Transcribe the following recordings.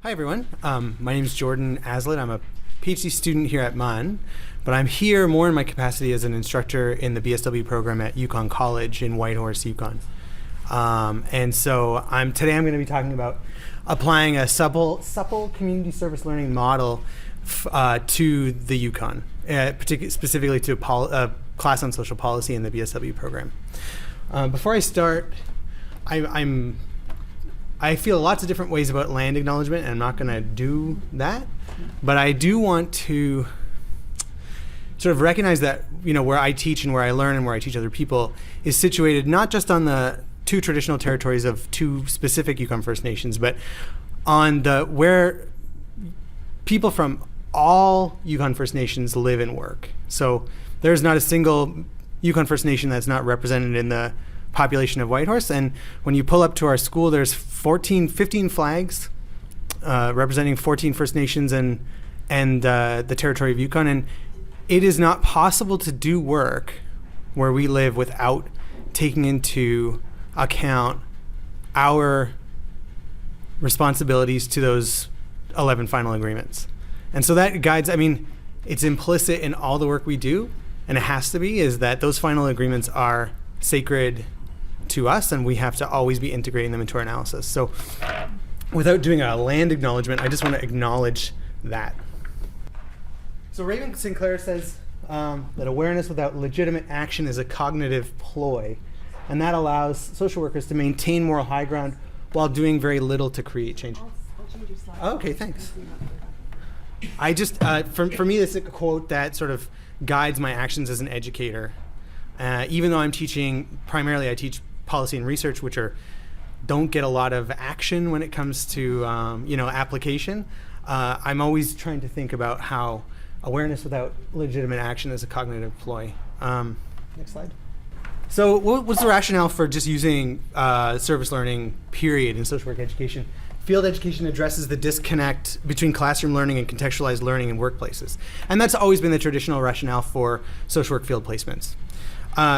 Hi everyone, my name is Jordan Aslett. I'm a PhD student here at MUN, but I'm here more in my capacity as an instructor in the BSW program at Yukon College in Whitehorse, Yukon. And so today I'm going to be talking about applying a supple community service learning model to the Yukon, specifically to a class on social policy in the BSW program. Before I start, I feel lots of different ways about land acknowledgement, and I'm not going to do that. But I do want to sort of recognize that, where I teach and where I learn and where I teach other people is situated not just on the two traditional territories of two specific Yukon First Nations, but on where people from all Yukon First Nations live and work. So there's not a single Yukon First Nation that's not represented in the population of Whitehorse, and when you pull up to our school, there's 15 flags representing 14 First Nations and the territory of Yukon, and it is not possible to do work where we live without taking into account our responsibilities to those 11 final agreements. And so that guides, it's implicit in all the work we do, and it has to be, is that those final agreements are sacred to us, and we have to always be integrating them into our analysis. So without doing a land acknowledgement, I just want to acknowledge that. So Raven Sinclair says that awareness without legitimate action is a cognitive ploy, and that allows social workers to maintain moral high ground while doing very little to create change. I'll change your slide. Okay, thanks. I just, for me, this is a quote that sort of guides my actions as an educator. Even though I'm teaching, primarily I teach policy and research, which don't get a lot of action when it comes to application. I'm always trying to think about how awareness without legitimate action is a cognitive ploy. Next slide. So what was the rationale for just using service learning, period, in social work education? Field education addresses the disconnect between classroom learning and contextualized learning in workplaces. And that's always been the traditional rationale for social work field placements.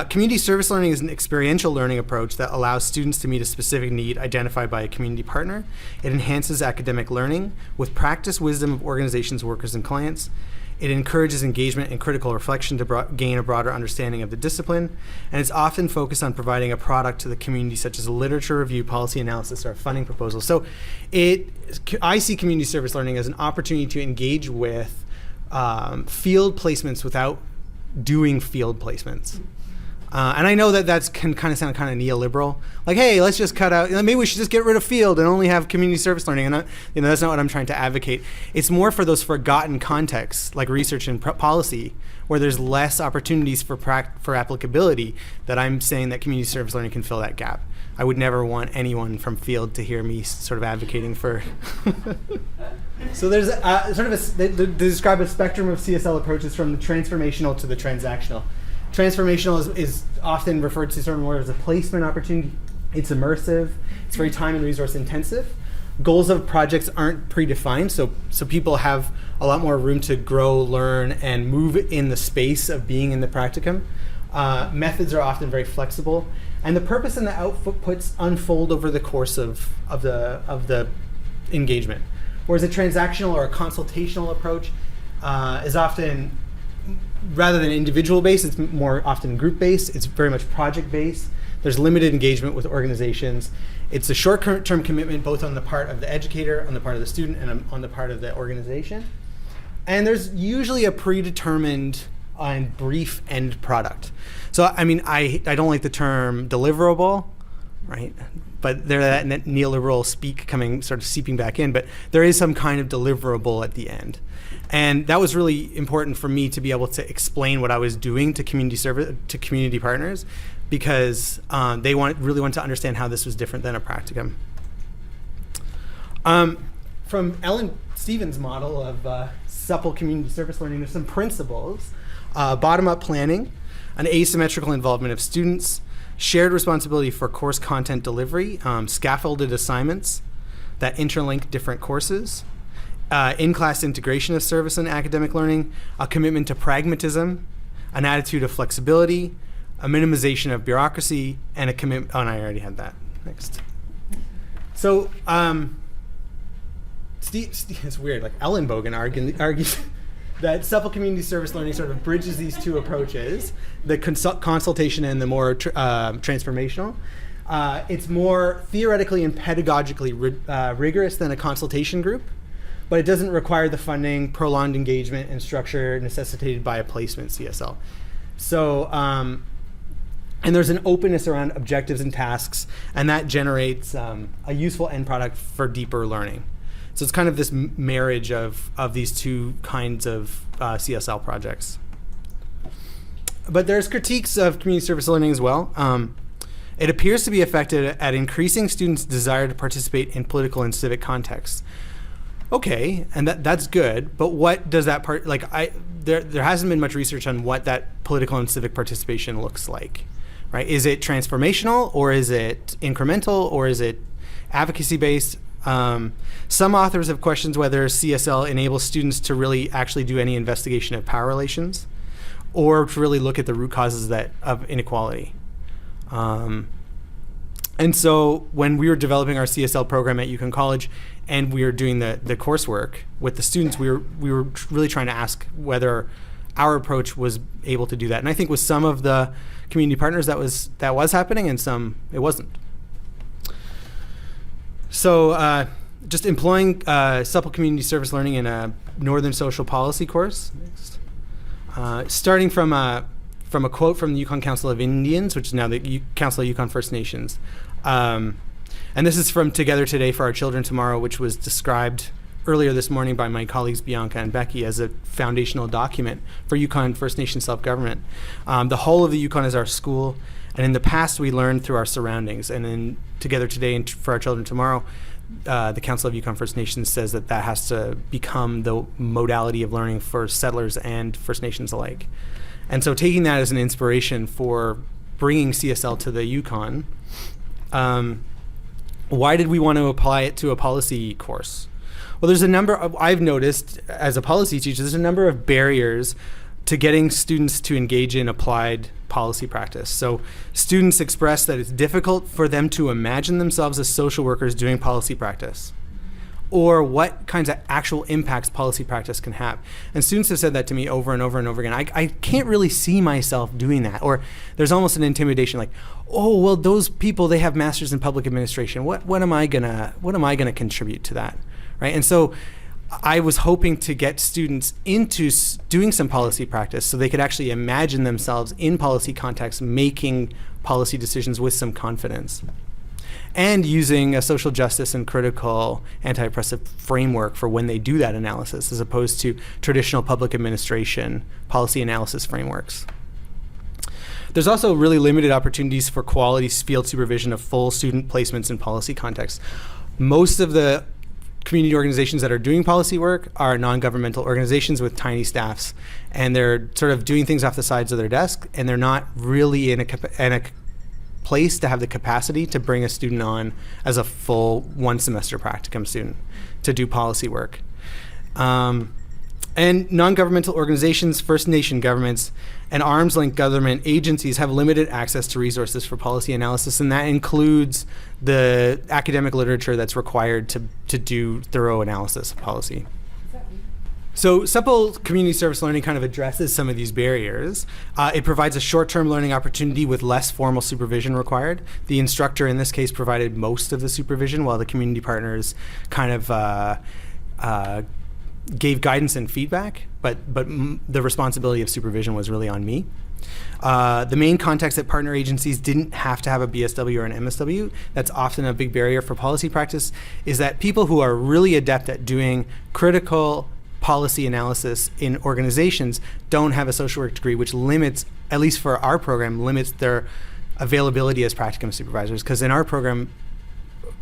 Community service learning is an experiential learning approach that allows students to meet a specific need identified by a community partner. It enhances academic learning with practice wisdom of organizations, workers, and clients. It encourages engagement and critical reflection to gain a broader understanding of the discipline. And it's often focused on providing a product to the community, such as a literature review, policy analysis, or a funding proposal. So I see community service learning as an opportunity to engage with field placements without doing field placements. And I know that can kind of sound kind of neoliberal. Like, hey, let's just cut out, maybe we should just get rid of field and only have community service learning. And that's not what I'm trying to advocate. It's more for those forgotten contexts, like research and policy, where there's less opportunities for applicability, that I'm saying that community service learning can fill that gap. I would never want anyone from field to hear me sort of advocating for. So there's they describe a spectrum of CSL approaches from the transformational to the transactional. Transformational is often referred to sort of more as a placement opportunity. It's immersive. It's very time and resource intensive. Goals of projects aren't predefined, so people have a lot more room to grow, learn, and move in the space of being in the practicum. Methods are often very flexible, and the purpose and the outputs unfold over the course of the engagement. Whereas a transactional or a consultational approach is often, rather than individual-based, it's more often group-based. It's very much project-based. There's limited engagement with organizations. It's a short-term commitment both on the part of the educator, on the part of the student, and on the part of the organization. And there's usually a predetermined and brief end product. So, I don't like the term deliverable, right? But there's that neoliberal speak coming, sort of seeping back in, but there is some kind of deliverable at the end. And that was really important for me to be able to explain what I was doing to community partners, because they really want to understand how this was different than a practicum. From Ellen Stevens' model of supple community service learning, there's some principles: bottom-up planning, an asymmetrical involvement of students, shared responsibility for course content delivery, scaffolded assignments that interlink different courses, in-class integration of service and academic learning, a commitment to pragmatism, an attitude of flexibility, a minimization of bureaucracy, and a commitment. Oh, no, I already had that. Next. So it's weird, like Ellenbogen argues that Supple community service learning sort of bridges these two approaches, the consultation and the more transformational. It's more theoretically and pedagogically rigorous than a consultation group, but it doesn't require the funding, prolonged engagement, and structure necessitated by a placement CSL. So, and there's an openness around objectives and tasks, and that generates a useful end product for deeper learning. So it's kind of this marriage of these two kinds of CSL projects. But there's critiques of community service learning as well. It appears to be effective at increasing students' desire to participate in political and civic contexts. Okay, and that's good, but what does that part, like there hasn't been much research on what that political and civic participation looks like, right? Is it transformational, or is it incremental, or is it advocacy-based? Some authors have questioned whether CSL enables students to really actually do any investigation of power relations, or to really look at the root causes of inequality. And so when we were developing our CSL program at Yukon College and we were doing the coursework with the students, we were really trying to ask whether our approach was able to do that. And I think with some of the community partners that was happening, and some it wasn't. So just employing Supple community service learning in a Northern Social Policy course. Starting from a quote from the Yukon Council of Indians, which is now the Council of Yukon First Nations. And this is from Together Today for Our Children Tomorrow, which was described earlier this morning by my colleagues Bianca and Becky as a foundational document for Yukon First Nation self-government. The whole of the Yukon is our school, and in the past we learned through our surroundings. And in Together Today and for Our Children Tomorrow, the Council of Yukon First Nations says that has to become the modality of learning for settlers and First Nations alike. And so taking that as an inspiration for bringing CSL to the Yukon, why did we want to apply it to a policy course? Well, there's a number of, I've noticed as a policy teacher, there's a number of barriers to getting students to engage in applied policy practice. So students express that it's difficult for them to imagine themselves as social workers doing policy practice, or what kinds of actual impacts policy practice can have. And students have said that to me over and over and over again. I can't really see myself doing that. Or there's almost an intimidation, like, oh, well, those people, they have masters in public administration. What am I gonna contribute to that, right? And so I was hoping to get students into doing some policy practice so they could actually imagine themselves in policy context making policy decisions with some confidence, and using a social justice and critical anti-oppressive framework for when they do that analysis, as opposed to traditional public administration policy analysis frameworks. There's also really limited opportunities for quality field supervision of full student placements in policy contexts. Most of the community organizations that are doing policy work are non-governmental organizations with tiny staffs, and they're sort of doing things off the sides of their desk, and they're not really in a place to have the capacity to bring a student on as a full one semester practicum student to do policy work. And non-governmental organizations, First Nation governments, and arms-length government agencies have limited access to resources for policy analysis, and that includes the academic literature that's required to do thorough analysis of policy. So Supple Community Service Learning kind of addresses some of these barriers. It provides a short-term learning opportunity with less formal supervision required. The instructor in this case provided most of the supervision, while the community partners kind of gave guidance and feedback, but the responsibility of supervision was really on me. The main context at partner agencies didn't have to have a BSW or an MSW. That's often a big barrier for policy practice, is that people who are really adept at doing critical policy analysis in organizations don't have a social work degree, which limits, at least for our program, limits their availability as practicum supervisors. Because in our program,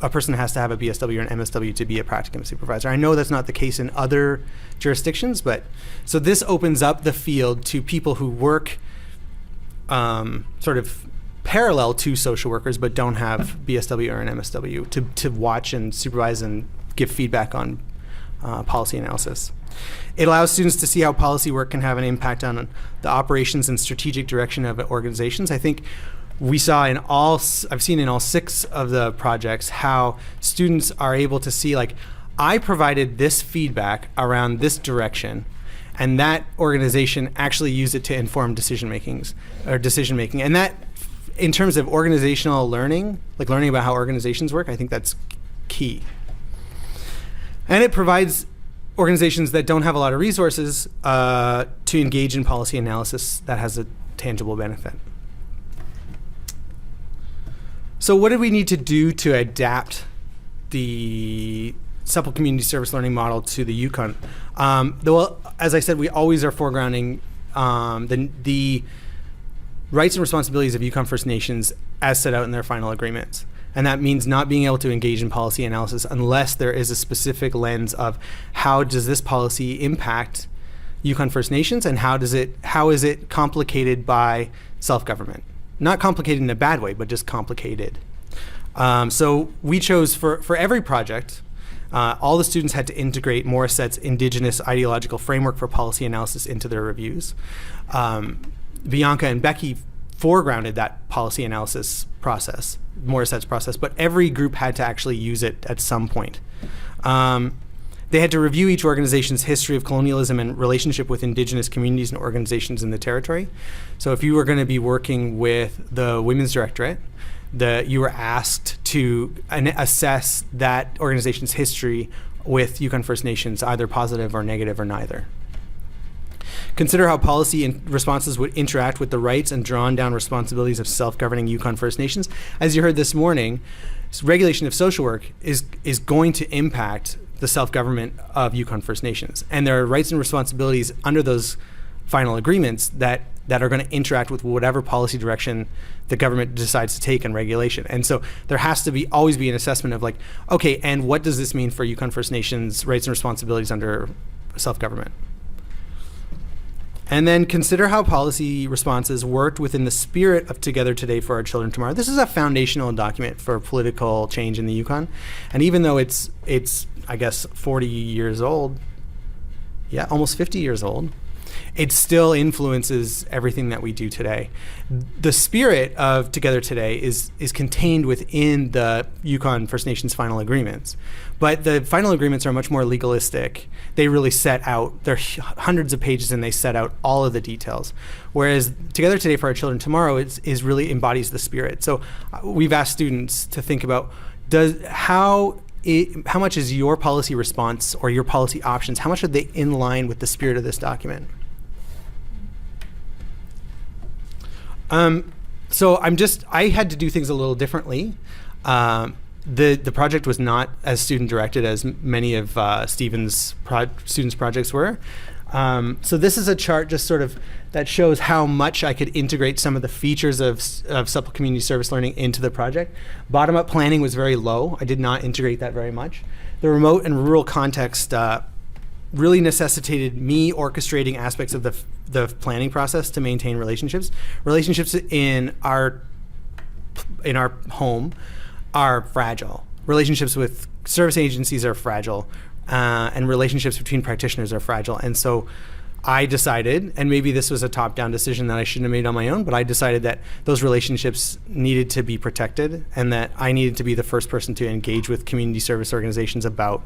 a person has to have a BSW or an MSW to be a practicum supervisor. I know that's not the case in other jurisdictions, but so this opens up the field to people who work sort of parallel to social workers but don't have BSW or an MSW to watch and supervise and give feedback on policy analysis. It allows students to see how policy work can have an impact on the operations and strategic direction of organizations. I think we saw I've seen in all 6 of the projects how students are able to see, like, I provided this feedback around this direction, and that organization actually used it to inform decision making. And that, in terms of organizational learning, like learning about how organizations work, I think that's key. And it provides organizations that don't have a lot of resources to engage in policy analysis that has a tangible benefit. So what do we need to do to adapt the Supple community service learning model to the Yukon? Well, as I said, we always are foregrounding the rights and responsibilities of Yukon First Nations as set out in their final agreements. And that means not being able to engage in policy analysis unless there is a specific lens of how does this policy impact Yukon First Nations, and how is it complicated by self-government? Not complicated in a bad way, but just complicated. So we chose for every project, all the students had to integrate Morissette's Indigenous ideological framework for policy analysis into their reviews. Bianca and Becky foregrounded that policy analysis process, Morissette's process, but every group had to actually use it at some point. They had to review each organization's history of colonialism and relationship with Indigenous communities and organizations in the territory. So if you were going to be working with the Women's Directorate, you were asked to assess that organization's history with Yukon First Nations, either positive or negative or neither. Consider how policy and responses would interact with the rights and drawn down responsibilities of self-governing Yukon First Nations. As you heard this morning, regulation of social work is going to impact the self-government of Yukon First Nations. And there are rights and responsibilities under those final agreements that are going to interact with whatever policy direction the government decides to take in regulation. And so there has to always be an assessment of like, okay, and what does this mean for Yukon First Nations rights and responsibilities under self-government? And then consider how policy responses worked within the spirit of Together Today for Our Children Tomorrow. This is a foundational document for political change in the Yukon. And even though it's I guess 40 years old, almost 50 years old, it still influences everything that we do today. The spirit of Together Today is contained within the Yukon First Nations final agreements. But the final agreements are much more legalistic. They really set out, they're hundreds of pages, and they set out all of the details. Whereas Together Today for Our Children Tomorrow is really embodies the spirit. So we've asked students to think about how much is your policy response or your policy options, how much are they in line with the spirit of this document? So I had to do things a little differently. The project was not as student directed as many of Stephen's students' projects were. So this is a chart just sort of that shows how much I could integrate some of the features of Supple Community Service Learning into the project. Bottom-up planning was very low. I did not integrate that very much. The remote and rural context really necessitated me orchestrating aspects of the planning process to maintain relationships. Relationships in our home are fragile. Relationships with service agencies are fragile, and relationships between practitioners are fragile. And so I decided, and maybe this was a top-down decision that I shouldn't have made on my own, but I decided that those relationships needed to be protected and that I needed to be the first person to engage with community service organizations about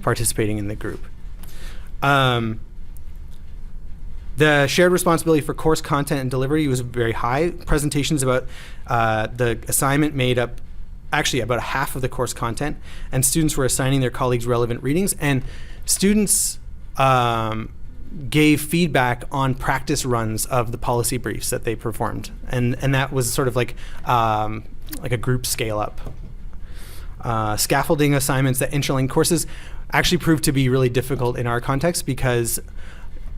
participating in the group. The shared responsibility for course content and delivery was very high. Presentations about the assignment made up actually about half of the course content, and students were assigning their colleagues relevant readings, and students gave feedback on practice runs of the policy briefs that they performed, and that was sort of like a group scale up. Scaffolding assignments that interlink courses actually proved to be really difficult in our context because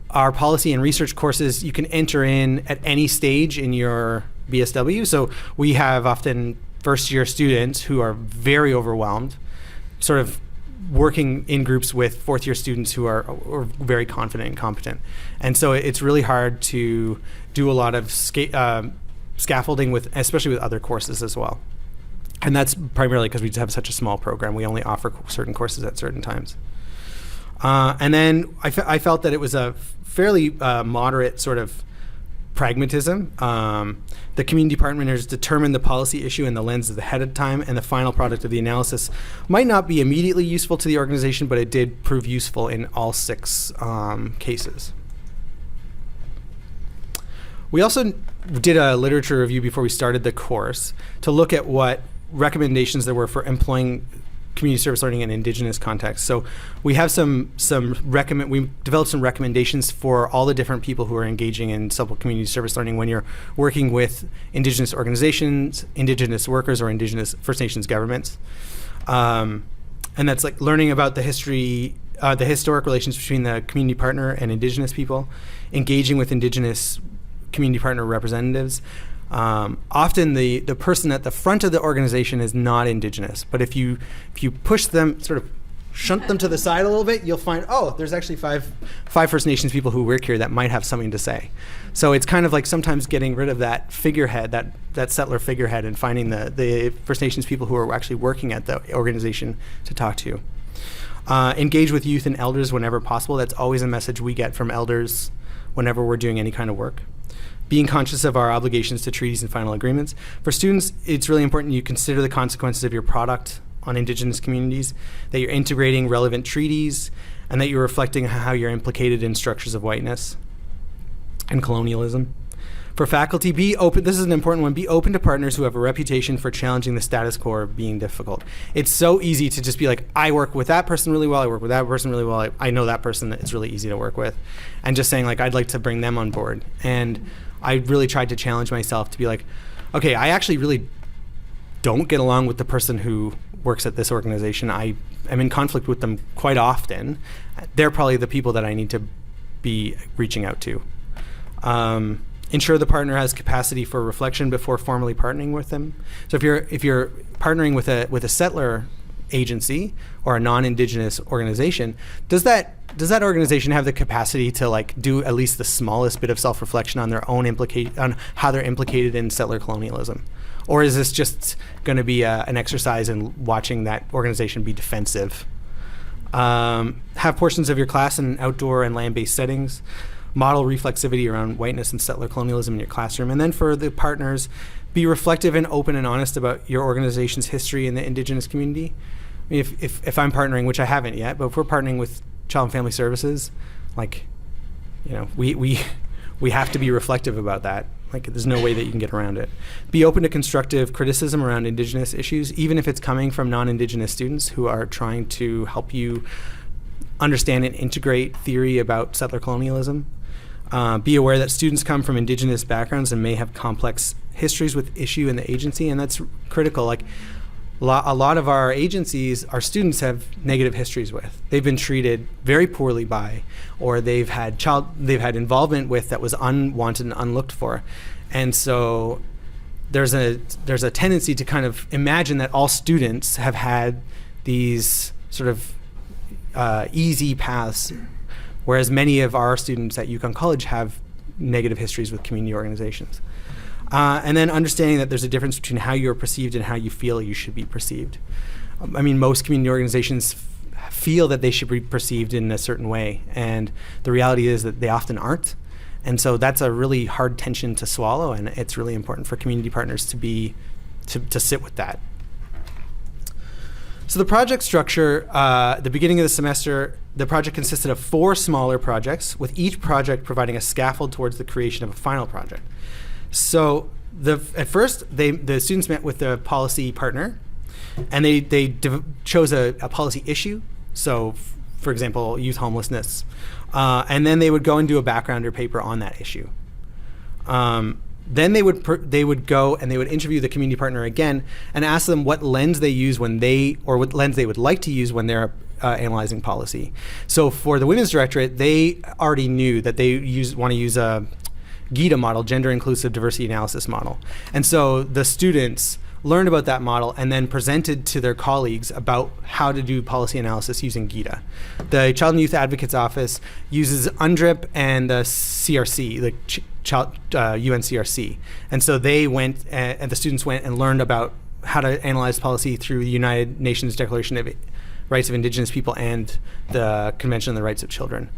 our policy and research courses you can enter in at any stage in your BSW. So we have often first-year students who are very overwhelmed, sort of working in groups with fourth-year students who are very confident and competent. And so it's really hard to do a lot of scaffolding especially with other courses as well. And that's primarily because we just have such a small program. We only offer certain courses at certain times. And then I felt that it was a fairly moderate sort of pragmatism. The community partners determine the policy issue and the lens ahead of time, and the final product of the analysis might not be immediately useful to the organization, but it did prove useful in all 6 cases. We also did a literature review before we started the course to look at what recommendations there were for employing community service learning in Indigenous contexts. So we have we developed some recommendations for all the different people who are engaging in Supple community service learning when you're working with Indigenous organizations, Indigenous workers, or Indigenous First Nations governments. And that's like learning about the history, the historic relations between the community partner and Indigenous people, engaging with Indigenous community partner representatives. Often the person at the front of the organization is not Indigenous, but if you push them, sort of shunt them to the side a little bit, you'll find, oh, there's actually five First Nations people who work here that might have something to say. So it's kind of like sometimes getting rid of that figurehead, that settler figurehead, and finding the First Nations people who are actually working at the organization to talk to. Engage with youth and elders whenever possible. That's always a message we get from elders whenever we're doing any kind of work. Being conscious of our obligations to treaties and final agreements. For students, it's really important you consider the consequences of your product on Indigenous communities, that you're integrating relevant treaties, and that you're reflecting how you're implicated in structures of whiteness and colonialism. For faculty, be open. This is an important one. Be open to partners who have a reputation for challenging the status quo or being difficult. It's so easy to just be like, I work with that person really well. I work with that person really well. I know that person. It's really easy to work with. And just saying, like, I'd like to bring them on board. And I really tried to challenge myself to be like, okay, I actually really don't get along with the person who works at this organization. I am in conflict with them quite often. They're probably the people that I need to be reaching out to. Ensure the partner has capacity for reflection before formally partnering with them. So if you're partnering with a settler agency or a non-Indigenous organization, does that organization have the capacity to like do at least the smallest bit of self-reflection on their own on how they're implicated in settler colonialism? Or is this just going to be an exercise in watching that organization be defensive? Have portions of your class in outdoor and land-based settings. Model reflexivity around whiteness and settler colonialism in your classroom. And then for the partners, be reflective and open and honest about your organization's history in the Indigenous community. I mean, if I'm partnering, which I haven't yet, but if we're partnering with Child and Family Services, like, you know, we have to be reflective about that. Like, there's no way that you can get around it. Be open to constructive criticism around Indigenous issues, even if it's coming from non-Indigenous students who are trying to help you understand and integrate theory about settler colonialism. Be aware that students come from Indigenous backgrounds and may have complex histories with issue in the agency, and that's critical. Like, a lot of our agencies, our students have negative histories with. They've been treated very poorly by, or they've had involvement with that was unwanted and unlooked for. And so there's a tendency to kind of imagine that all students have had these sort of easy paths, whereas many of our students at Yukon College have negative histories with community organizations. And then understanding that there's a difference between how you're perceived and how you feel you should be perceived. I mean, most community organizations feel that they should be perceived in a certain way, and the reality is that they often aren't. And so that's a really hard tension to swallow, and it's really important for community partners to sit with that. So the project structure, at the beginning of the semester, the project consisted of 4 smaller projects, with each project providing a scaffold towards the creation of a final project. So at first, the students met with the policy partner, and they chose a policy issue. So, for example, youth homelessness. And then they would go and do a backgrounder paper on that issue. Then they would go and they would interview the community partner again and ask them what lens they use what lens they would like to use when they're analyzing policy. So for the Women's Directorate, they already knew that they want to use a GIDA model, Gender Inclusive Diversity Analysis model. And so the students learned about that model and then presented to their colleagues about how to do policy analysis using GIDA. The Child and Youth Advocates Office uses UNDRIP and the CRC, the UNCRC. And so they went, and the students went and learned about how to analyze policy through the United Nations Declaration of Rights of Indigenous People and the Convention on the Rights of Children.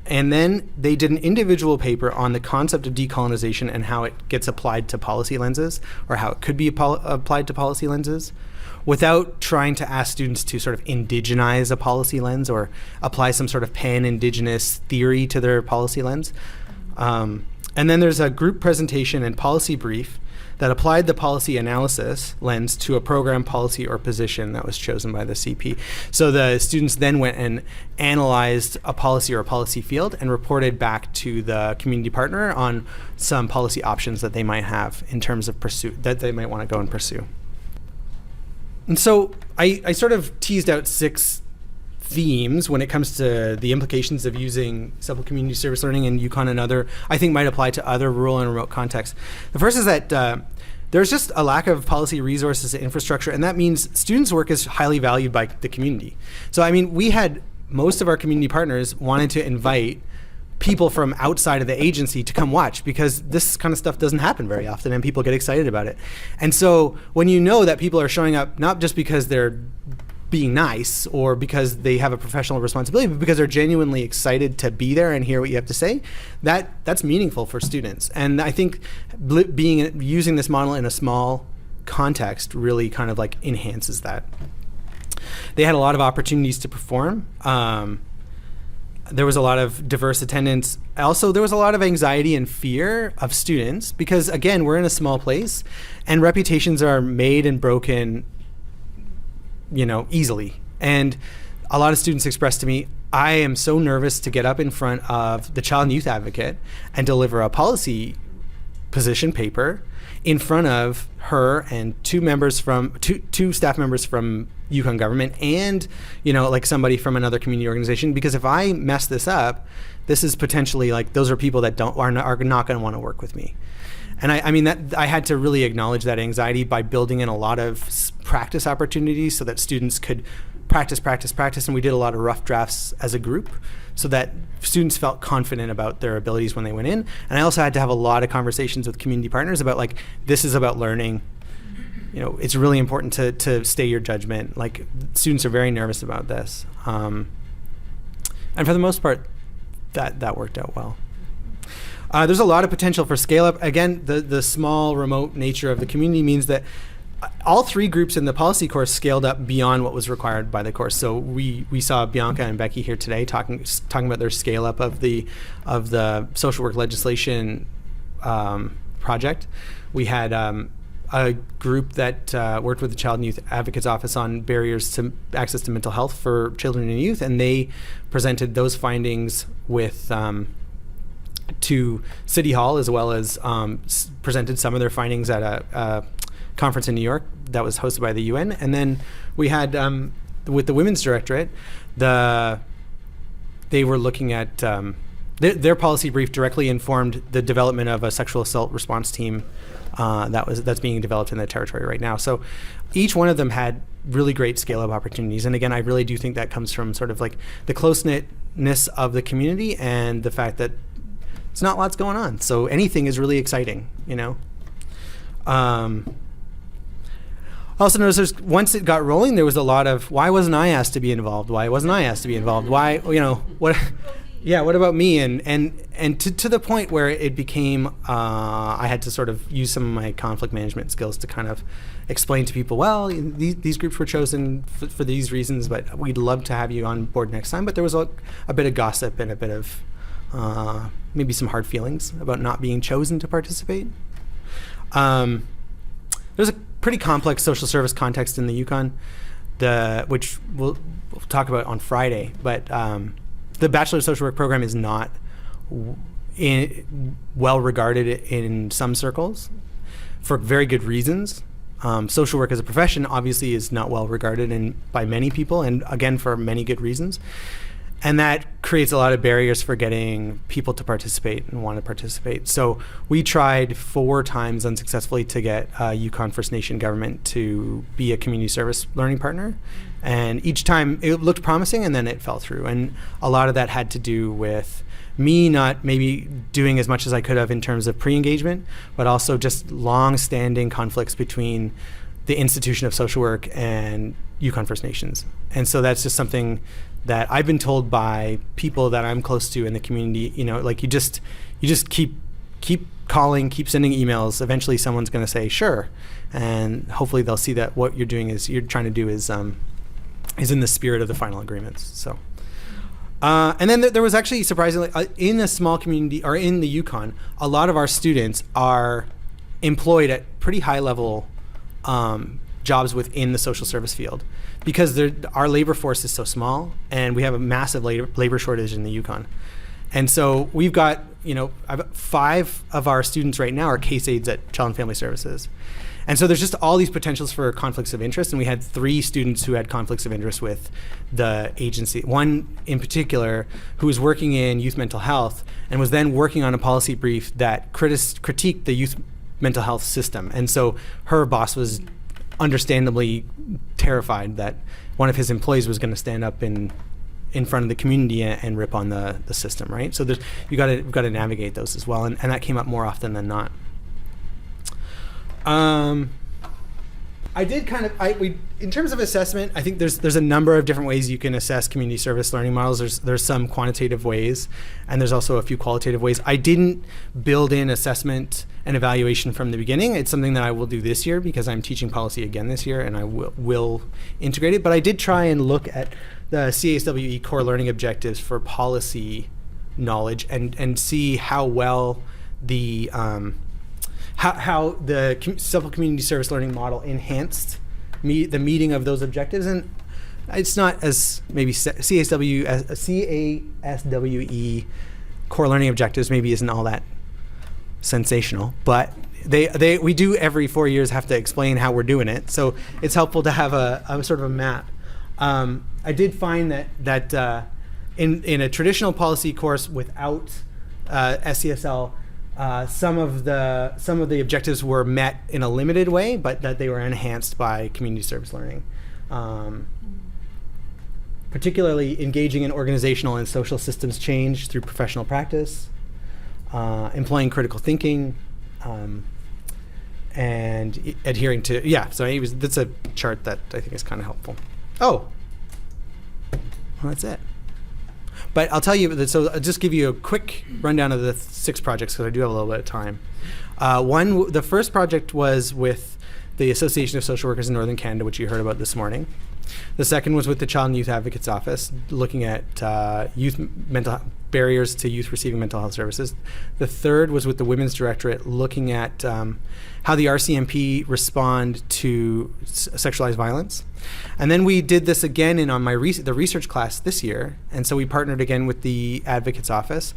And then they did an individual paper on the concept of decolonization and how it gets applied to policy lenses, or how it could be applied to policy lenses, without trying to ask students to sort of indigenize a policy lens or apply some sort of pan-indigenous theory to their policy lens. And then there's a group presentation and policy brief that applied the policy analysis lens to a program, policy, or position that was chosen by the CP. So the students then went and analyzed a policy or a policy field and reported back to the community partner on some policy options that they might have in terms of pursuit, that they might want to go and pursue. And so I sort of teased out 6 themes when it comes to the implications of using Supple community service learning in Yukon and other, I think might apply to other rural and remote contexts. The first is that there's just a lack of policy resources and infrastructure, and that means students' work is highly valued by the community. So I mean, we had most of our community partners wanted to invite people from outside of the agency to come watch, because this kind of stuff doesn't happen very often and people get excited about it. And so when you know that people are showing up not just because they're being nice or because they have a professional responsibility, but because they're genuinely excited to be there and hear what you have to say, that's meaningful for students. And I think using this model in a small context really kind of like enhances that. They had a lot of opportunities to perform. There was a lot of diverse attendance. Also, there was a lot of anxiety and fear of students because, again, we're in a small place and reputations are made and broken, easily. And a lot of students expressed to me, I am so nervous to get up in front of the child and youth advocate and deliver a policy position paper in front of her and two staff members from Yukon government and like somebody from another community organization, because if I mess this up, this is potentially like those are people that are not going to want to work with me. And I mean that I had to really acknowledge that anxiety by building in a lot of practice opportunities so that students could practice, and we did a lot of rough drafts as a group so that students felt confident about their abilities when they went in. And I also had to have a lot of conversations with community partners about like, this is about learning. It's really important to stay your judgment. Like students are very nervous about this. And for the most part, that worked out well. There's a lot of potential for scale up. Again, the small remote nature of the community means that all 3 groups in the policy course scaled up beyond what was required by the course. So we saw Bianca and Becky here today talking about their scale up of the social work legislation project. We had a group that worked with the Child and Youth Advocate's Office on barriers to access to mental health for children and youth, and they presented those findings with to City Hall, as well as presented some of their findings at a conference in New York that was hosted by the UN. And then we had, with the Women's Directorate, they were looking at, their policy brief directly informed the development of a sexual assault response team that's being developed in the territory right now. So each one of them had really great scale-up opportunities. And again, I really do think that comes from sort of like the close-knitness of the community and the fact that it's not lots going on. So anything is really exciting, I also noticed once it got rolling, there was a lot of, why wasn't I asked to be involved? Why wasn't I asked to be involved? Why, what about me? And to the point where it became, I had to sort of use some of my conflict management skills to kind of explain to people, well, these groups were chosen for these reasons, but we'd love to have you on board next time. But there was a bit of gossip and a bit of maybe some hard feelings about not being chosen to participate. There's a pretty complex social service context in the Yukon, which we'll talk about on Friday. But the Bachelor of Social Work program is not well regarded in some circles for very good reasons. Social work as a profession obviously is not well regarded by many people, and again, for many good reasons. And that creates a lot of barriers for getting people to participate and want to participate. So we tried 4 times unsuccessfully to get Yukon First Nation government to be a community service learning partner. And each time it looked promising and then it fell through. And a lot of that had to do with me not maybe doing as much as I could have in terms of pre-engagement, but also just long-standing conflicts between the institution of social work and Yukon First Nations. And so that's just something that I've been told by people that I'm close to in the community, like you just keep calling, keep sending emails. Eventually someone's going to say sure, and hopefully they'll see that what you're trying to do is in the spirit of the final agreements. So and then there was actually, surprisingly, in a small community, or in the Yukon, a lot of our students are employed at pretty high level jobs within the social service field, because our labor force is so small, and we have a massive labor shortage in the Yukon. And so we've got, 5 of our students right now are case aides at Child and Family Services. And so there's just all these potentials for conflicts of interest, and we had 3 students who had conflicts of interest with the agency. One in particular who was working in youth mental health and was then working on a policy brief that critiqued the youth mental health system. And so her boss was understandably terrified that one of his employees was going to stand up in front of the community and rip on the system, right? So we've got to navigate those as well, and that came up more often than not. I did in terms of assessment, I think there's a number of different ways you can assess community service learning models. There's some quantitative ways, and there's also a few qualitative ways. I didn't build in assessment and evaluation from the beginning. It's something that I will do this year because I'm teaching policy again this year, and I will integrate it. But I did try and look at the CASWE core learning objectives for policy knowledge and see how well the how the Supple community service learning model enhanced the meeting of those objectives. And it's not as maybe CASWE core learning objectives maybe isn't all that sensational, but we do every 4 years have to explain how we're doing it, so it's helpful to have a sort of a map. I did find that in a traditional policy course without SCSL, some of the objectives were met in a limited way, but that they were enhanced by community service learning. Particularly engaging in organizational and social systems change through professional practice, employing critical thinking, and adhering to, that's a chart that I think is kind of helpful. Oh, well, that's it. But I'll tell you, so I'll just give you a quick rundown of the 6 projects because I do have a little bit of time. The first project was with the Association of Social Workers in Northern Canada, which you heard about this morning. The second was with the Child and Youth Advocates Office, looking at barriers to youth receiving mental health services. The third was with the Women's Directorate, looking at how the RCMP respond to sexualized violence. And then we did this again on the research class this year, and so we partnered again with the Advocates Office,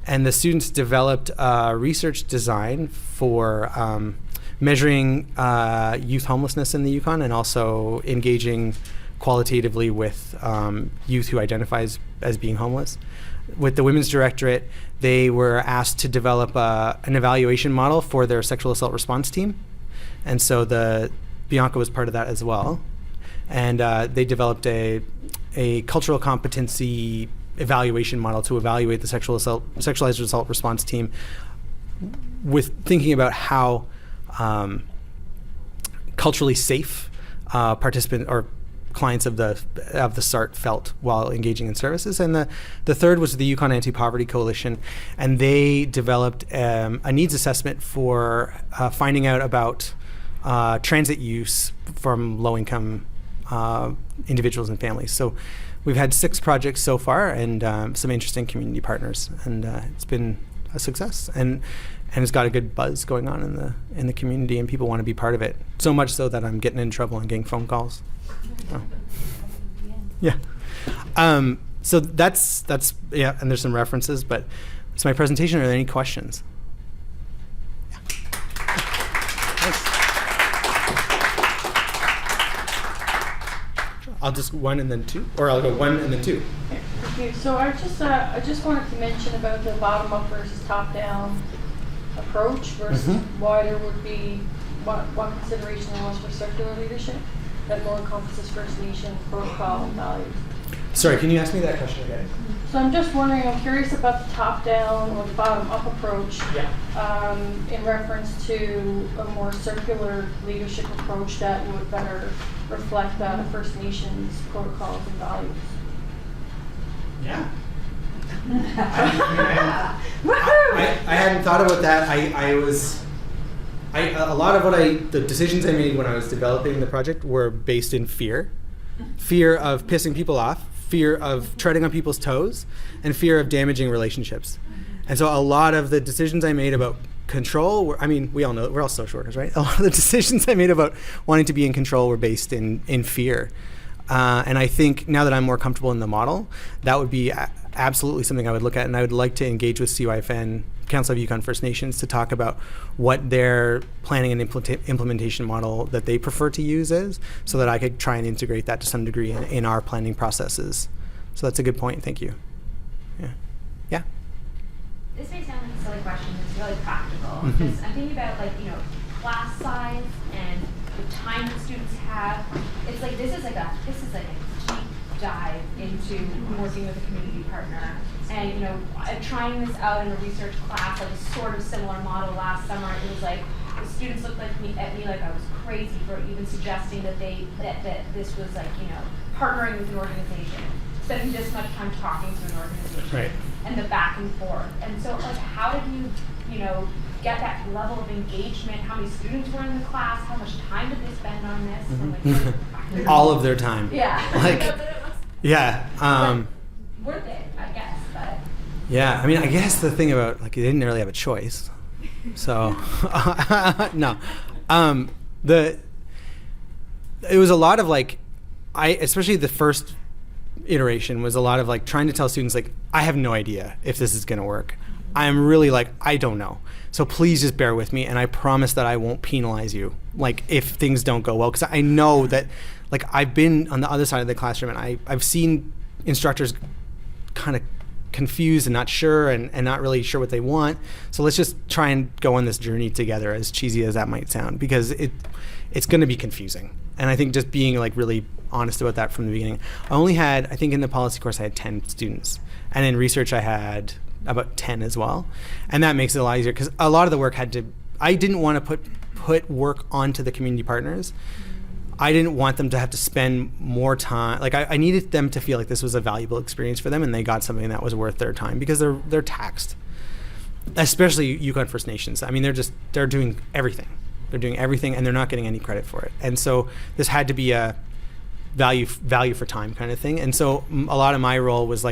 and the students developed a research design for measuring youth homelessness in the Yukon, and also engaging qualitatively with youth who identify as being homeless. With the Women's Directorate, they were asked to develop an evaluation model for their sexual assault response team, and so Bianca was part of that as well. And they developed a cultural competency evaluation model to evaluate the sexualized assault response team, with thinking about how culturally safe participant or clients of the SART felt while engaging in services. And the third was the Yukon Anti-Poverty Coalition, and they developed a needs assessment for finding out about transit use from low-income individuals and families. So we've had 6 projects so far, and some interesting community partners, and it's been a success, and it's got a good buzz going on in the community, and people want to be part of it. So much so that I'm getting in trouble and getting phone calls. Oh. Yeah. So that's and there's some references, but it's my presentation. Are there any questions? Yeah. Thanks. I'll just 1 and then 2, or I'll go 1 and then 2. Okay. So I just wanted to mention about the bottom up versus top down approach versus why there would be what consideration there was for circular leadership that more encompasses First Nation protocol and values. Sorry, can you ask me that question again? So I'm just wondering, I'm curious about the top down or the bottom up approach. Yeah. In reference to a more circular leadership approach that would better reflect First Nations protocols and values. Yeah. I hadn't thought about that. A lot of the decisions I made when I was developing the project were based in fear. Fear of pissing people off, fear of treading on people's toes, and fear of damaging relationships. And so a lot of the decisions I made about control we all know, we're all social workers, right? A lot of the decisions I made about wanting to be in control were based in fear. And I think now that I'm more comfortable in the model, that would be absolutely something I would look at, and I would like to engage with CYFN, Council of Yukon First Nations, to talk about what their planning and implementation model that they prefer to use is, so that I could try and integrate that to some degree in our planning processes. So that's a good point. Thank you. Yeah. This may sound like a silly question, but it's really practical. Because I'm thinking about class size and the time that students have. It's like this is like a deep dive into working with a community partner. And I'm trying this out in a research class, like a sort of similar model last summer. It was like the students looked at me like I was crazy for even suggesting that this was partnering with an organization, spending this much time talking to an organization, right, and the back and forth. And so how did you get that level of engagement? How many students were in the class? How much time did they spend on this? And, all of their time. Yeah. Worth it, I guess. But yeah, I guess the thing about they didn't really have a choice, so no. It was a lot of especially the first iteration was a lot of trying to tell students I have no idea if this is going to work. I'm really I don't know. So please just bear with me, and I promise that I won't penalize you if things don't go well, because I know that I've been on the other side of the classroom, and I've seen instructors kind of confused and not sure and not really sure what they want. So let's just try and go on this journey together, as cheesy as that might sound, because it's going to be confusing. And I think just being really honest about that from the beginning. I only had, I think in the policy course I had 10 students, and in research I had about 10 as well. And that makes it a lot easier, because a lot of the work I didn't want to put work onto the community partners. I didn't want them to have to spend more time. I needed them to feel like this was a valuable experience for them, and they got something that was worth their time, because they're taxed, especially Yukon First Nations. They're doing everything. They're doing everything, and they're not getting any credit for it. And so this had to be a value for time kind of thing. And so a lot of my role was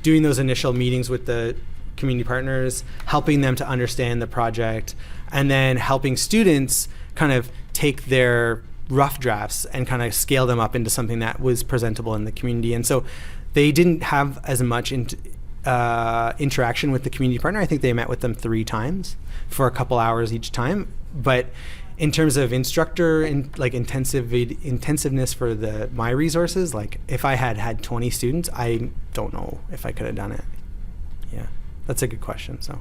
doing those initial meetings with the community partners, helping them to understand the project, and then helping students kind of take their rough drafts and kind of scale them up into something that was presentable in the community. And so they didn't have as much interaction with the community partner. I think they met with them 3 times for a couple hours each time. But in terms of instructor and intensiveness for my resources, if I had 20 students, I don't know if I could have done it. Yeah, that's a good question. So.